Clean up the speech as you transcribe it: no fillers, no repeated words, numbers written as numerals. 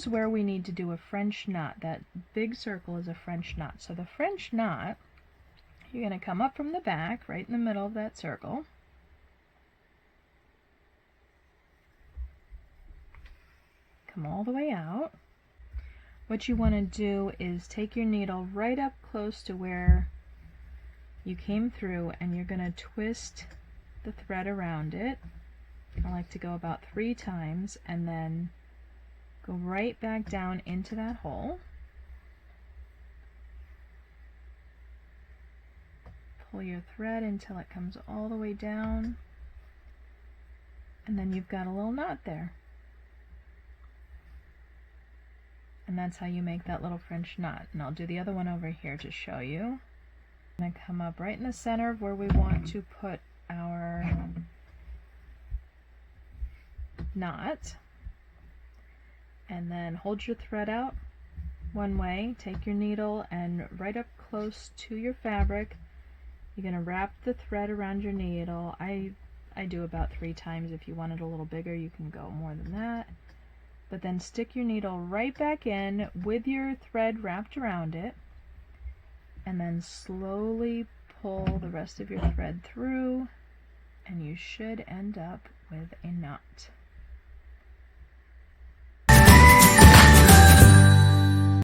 is where we need to do a French knot. That big circle is a French knot. So the French knot, you're going to come up from the back, right in the middle of that circle. Come all the way out. What you want to do is take your needle right up close to where you came through, and you're going to twist the thread around it. I like to go about 3 times, and then go right back down into that hole. Pull your thread until it comes all the way down, and then you've got a little knot there. And that's how you make that little French knot. And I'll do the other one over here to show you. I'm going to come up right in the center of where we want to put our knot, and then hold your thread out one way, take your needle, and right up close to your fabric, you're going to wrap the thread around your needle. I do about 3 times. If you want it a little bigger, you can go more than that. But then stick your needle right back in with your thread wrapped around it, and then slowly pull the rest of your thread through, and you should end up with a knot.